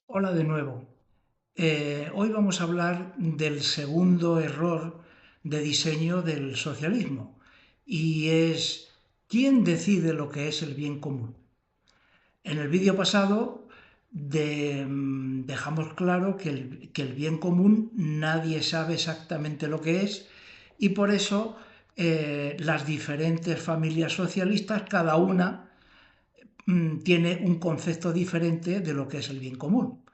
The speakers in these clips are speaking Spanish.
Hola de nuevo. Hoy vamos a hablar del segundo error de diseño del socialismo y es ¿quién decide lo que es el bien común? En el vídeo pasado dejamos claro que el bien común nadie sabe exactamente lo que es y por eso las diferentes familias socialistas, cada una tiene un concepto diferente de lo que es el bien común.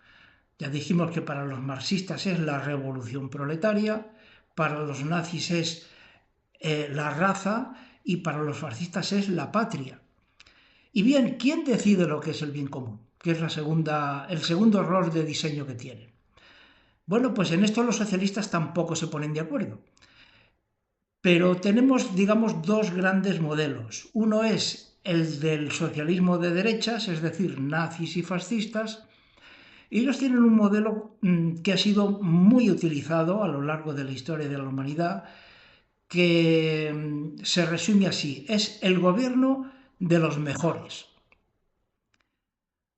Ya dijimos que para los marxistas es la revolución proletaria, para los nazis es la raza y para los fascistas es la patria. Y bien, ¿quién decide lo que es el bien común? Que es el segundo error de diseño que tienen. Bueno, pues en esto los socialistas tampoco se ponen de acuerdo. Pero tenemos, digamos, dos grandes modelos. Uno es el del socialismo de derechas, es decir, nazis y fascistas. Ellos tienen un modelo que ha sido muy utilizado a lo largo de la historia de la humanidad, que se resume así: es el gobierno de los mejores,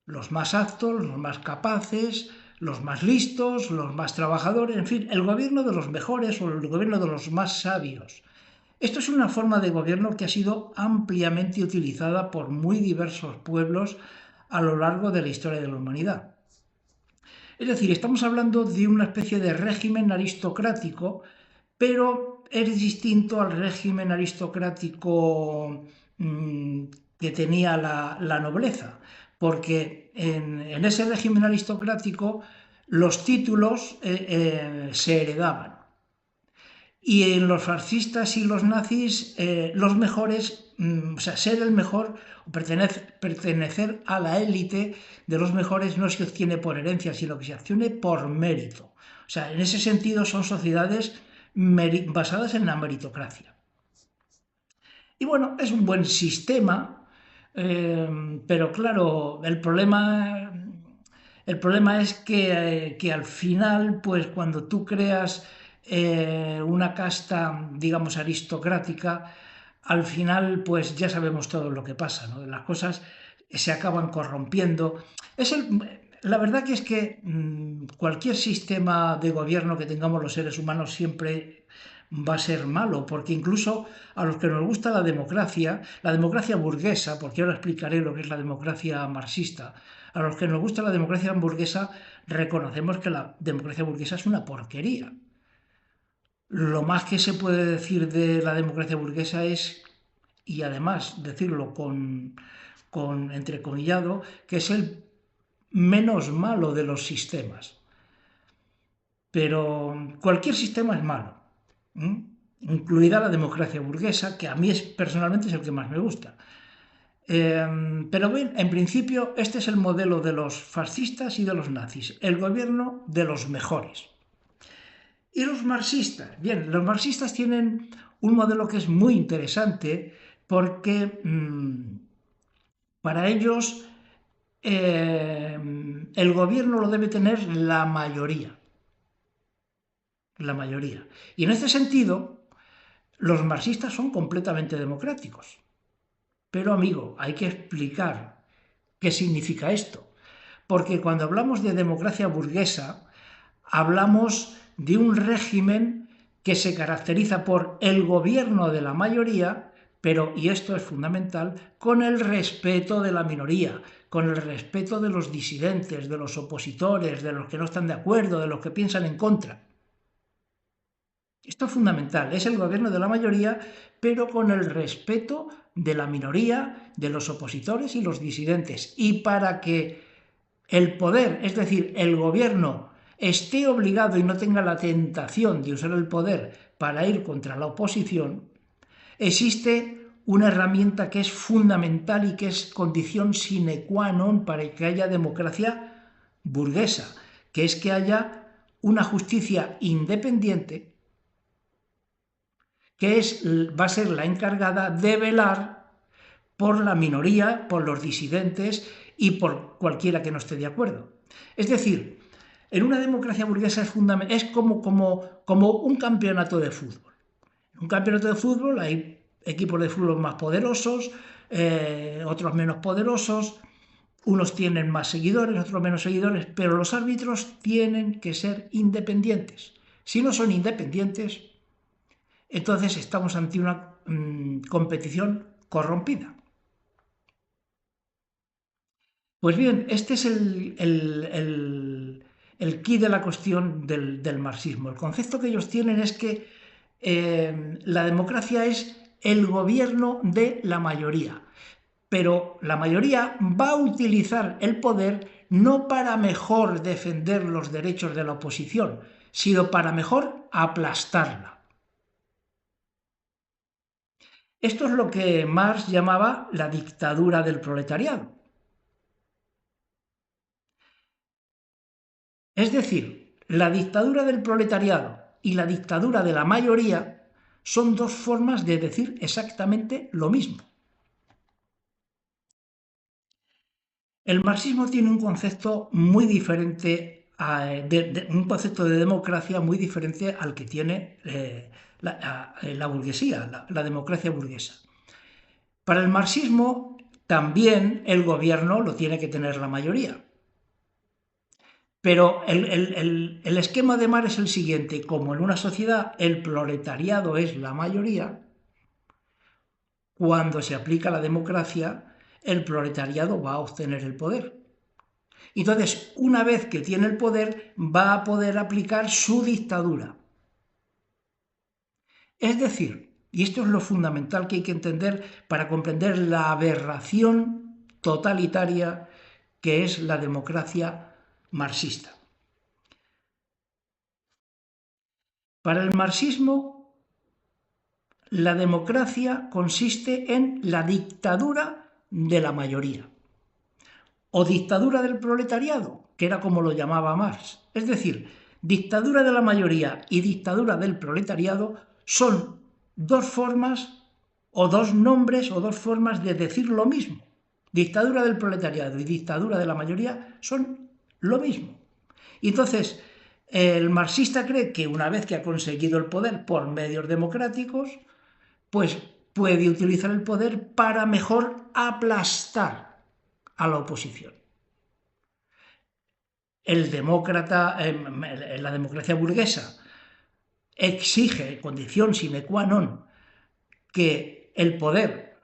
los más aptos, los más capaces, los más listos, los más trabajadores, en fin, el gobierno de los mejores o el gobierno de los más sabios. Esto es una forma de gobierno que ha sido ampliamente utilizada por muy diversos pueblos a lo largo de la historia de la humanidad. Es decir, estamos hablando de una especie de régimen aristocrático, pero es distinto al régimen aristocrático mmm, que tenía la nobleza, porque en ese régimen aristocrático los títulos se heredaban. Y en los fascistas y los nazis, los mejores, o sea, ser el mejor, pertenecer a la élite de los mejores no se obtiene por herencia, sino que se obtiene por mérito. O sea, en ese sentido son sociedades basadas en la meritocracia. Y bueno, es un buen sistema, pero claro, el problema es que al final, pues cuando tú creas una casta, digamos, aristocrática, al final, pues ya sabemos todo lo que pasa, ¿no? Las cosas se acaban corrompiendo. La verdad que es que cualquier sistema de gobierno que tengamos los seres humanos siempre va a ser malo, porque incluso a los que nos gusta la democracia burguesa, porque ahora explicaré lo que es la democracia marxista, a los que nos gusta la democracia burguesa, reconocemos que la democracia burguesa es una porquería. Lo más que se puede decir de la democracia burguesa es, y además decirlo con entrecomillado, que es el menos malo de los sistemas. Pero cualquier sistema es malo, ¿eh? Incluida la democracia burguesa, que a mí personalmente es el que más me gusta. Pero bien, en principio este es el modelo de los fascistas y de los nazis, el gobierno de los mejores. Y los marxistas, bien, los marxistas tienen un modelo que es muy interesante porque para ellos el gobierno lo debe tener la mayoría, la mayoría. Y en este sentido, los marxistas son completamente democráticos. Pero amigo, hay que explicar qué significa esto. Porque cuando hablamos de democracia burguesa, hablamos de un régimen que se caracteriza por el gobierno de la mayoría, pero, y esto es fundamental, con el respeto de la minoría, con el respeto de los disidentes, de los opositores, de los que no están de acuerdo, de los que piensan en contra. Esto es fundamental, es el gobierno de la mayoría, pero con el respeto de la minoría, de los opositores y los disidentes. Y para que el poder, es decir, el gobierno, esté obligado y no tenga la tentación de usar el poder para ir contra la oposición, existe una herramienta que es fundamental y que es condición sine qua non para que haya democracia burguesa, que es que haya una justicia independiente que va a ser la encargada de velar por la minoría, por los disidentes y por cualquiera que no esté de acuerdo. Es decir, en una democracia burguesa es como un campeonato de fútbol. En un campeonato de fútbol hay equipos de fútbol más poderosos, otros menos poderosos, Unos tienen más seguidores, otros menos seguidores, pero los árbitros tienen que ser independientes. Si no son independientes, entonces estamos ante una competición corrompida. Pues bien, este es el quid de la cuestión del marxismo. El concepto que ellos tienen es que la democracia es el gobierno de la mayoría, pero la mayoría va a utilizar el poder no para mejor defender los derechos de la oposición, sino para mejor aplastarla. Esto es lo que Marx llamaba la dictadura del proletariado. Es decir, la dictadura del proletariado y la dictadura de la mayoría son dos formas de decir exactamente lo mismo. El marxismo tiene un concepto muy diferente, un concepto de democracia muy diferente al que tiene la burguesía, la democracia burguesa. Para el marxismo también el gobierno lo tiene que tener la mayoría. Pero el esquema de Marx es el siguiente: como en una sociedad el proletariado es la mayoría, cuando se aplica la democracia, el proletariado va a obtener el poder. Entonces, una vez que tiene el poder, va a poder aplicar su dictadura. Es decir, y esto es lo fundamental que hay que entender para comprender la aberración totalitaria que es la democracia marxista. Para el marxismo, la democracia consiste en la dictadura de la mayoría, o dictadura del proletariado, que era como lo llamaba Marx. Es decir, dictadura de la mayoría y dictadura del proletariado son dos formas o dos nombres o dos formas de decir lo mismo. Dictadura del proletariado y dictadura de la mayoría son lo mismo. Y entonces, el marxista cree que una vez que ha conseguido el poder por medios democráticos, pues puede utilizar el poder para mejor aplastar a la oposición. La democracia burguesa exige, condición sine qua non, que el poder,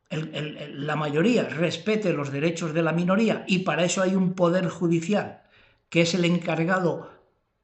la mayoría, respete los derechos de la minoría, y para eso hay un poder judicial que es el encargado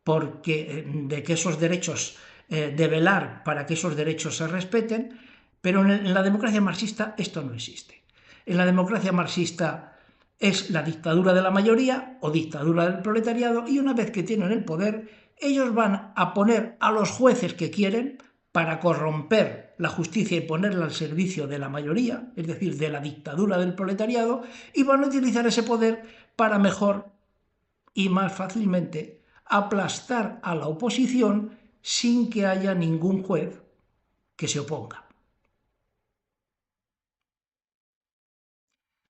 de que esos derechos, de velar para que esos derechos se respeten. Pero en la democracia marxista esto no existe. En la democracia marxista es la dictadura de la mayoría o dictadura del proletariado, y una vez que tienen el poder, ellos van a poner a los jueces que quieren para corromper la justicia y ponerla al servicio de la mayoría, es decir, de la dictadura del proletariado, y van a utilizar ese poder para mejor y más fácilmente aplastar a la oposición sin que haya ningún juez que se oponga.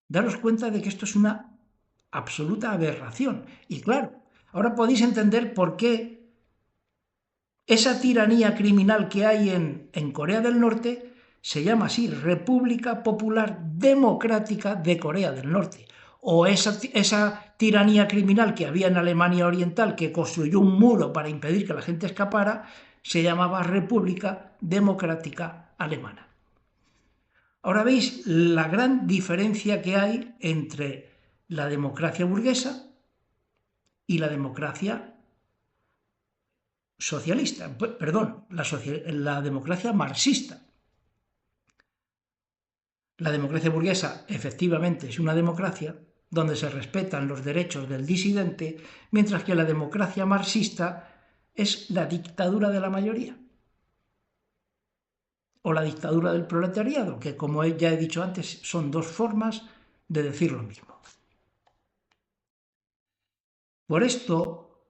Daros cuenta de que esto es una absoluta aberración. Y claro, ahora podéis entender por qué esa tiranía criminal que hay en Corea del Norte se llama así: República Popular Democrática de Corea del Norte. O esa tiranía criminal que había en Alemania Oriental, que construyó un muro para impedir que la gente escapara, se llamaba República Democrática Alemana. Ahora veis la gran diferencia que hay entre la democracia burguesa y la democracia socialista, perdón, la democracia marxista. La democracia burguesa efectivamente es una democracia donde se respetan los derechos del disidente, mientras que la democracia marxista es la dictadura de la mayoría, o la dictadura del proletariado, que, como ya he dicho antes, son dos formas de decir lo mismo. Por esto,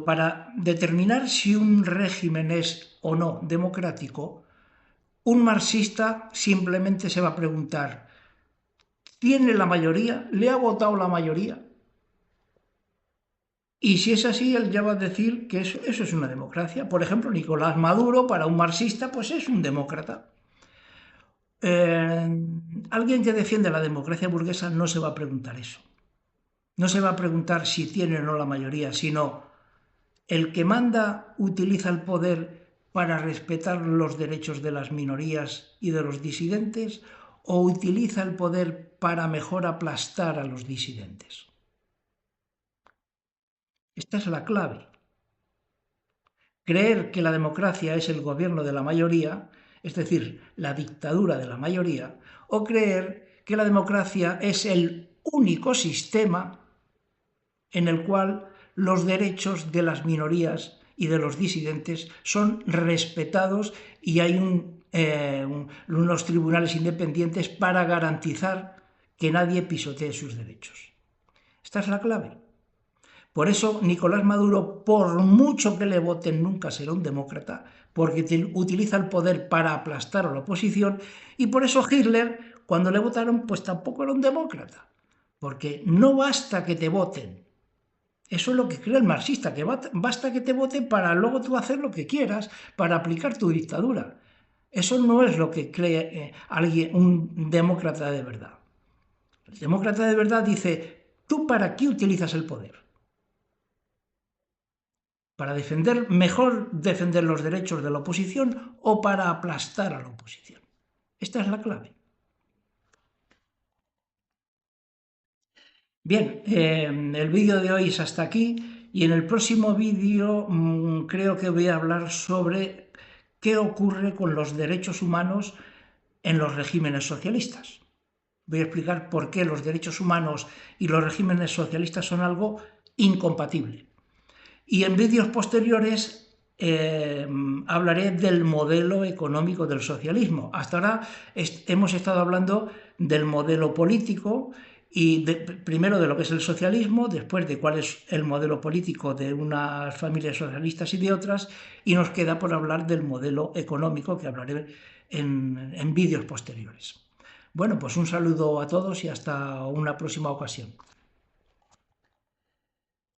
para determinar si un régimen es o no democrático, un marxista simplemente se va a preguntar: ¿tiene la mayoría? ¿Le ha votado la mayoría? Y si es así, él ya va a decir que eso es una democracia. Por ejemplo, Nicolás Maduro, para un marxista, pues es un demócrata. Alguien que defiende la democracia burguesa no se va a preguntar eso. No se va a preguntar si tiene o no la mayoría, sino el que manda utiliza el poder para respetar los derechos de las minorías y de los disidentes o utiliza el poder para mejor aplastar a los disidentes. Esta es la clave. Creer que la democracia es el gobierno de la mayoría, es decir, la dictadura de la mayoría, o creer que la democracia es el único sistema en el cual los derechos de las minorías y de los disidentes son respetados y hay unos tribunales independientes para garantizar que nadie pisotee sus derechos. Esta es la clave. Por eso Nicolás Maduro, por mucho que le voten, nunca será un demócrata, porque utiliza el poder para aplastar a la oposición, y por eso Hitler, cuando le votaron, pues tampoco era un demócrata, porque no basta que te voten. Eso es lo que cree el marxista, que basta que te voten para luego tú hacer lo que quieras, para aplicar tu dictadura. Eso no es lo que cree alguien, un demócrata de verdad. El demócrata de verdad dice, ¿tú para qué utilizas el poder? ¿Para mejor defender los derechos de la oposición o para aplastar a la oposición? Esta es la clave. Bien, el vídeo de hoy es hasta aquí y en el próximo vídeo creo que voy a hablar sobre qué ocurre con los derechos humanos en los regímenes socialistas. Voy a explicar por qué los derechos humanos y los regímenes socialistas son algo incompatible. Y en vídeos posteriores hablaré del modelo económico del socialismo. Hasta ahora hemos estado hablando del modelo político y primero de lo que es el socialismo, después de cuál es el modelo político de unas familias socialistas y de otras, y nos queda por hablar del modelo económico que hablaré en vídeos posteriores. Bueno, pues un saludo a todos y hasta una próxima ocasión.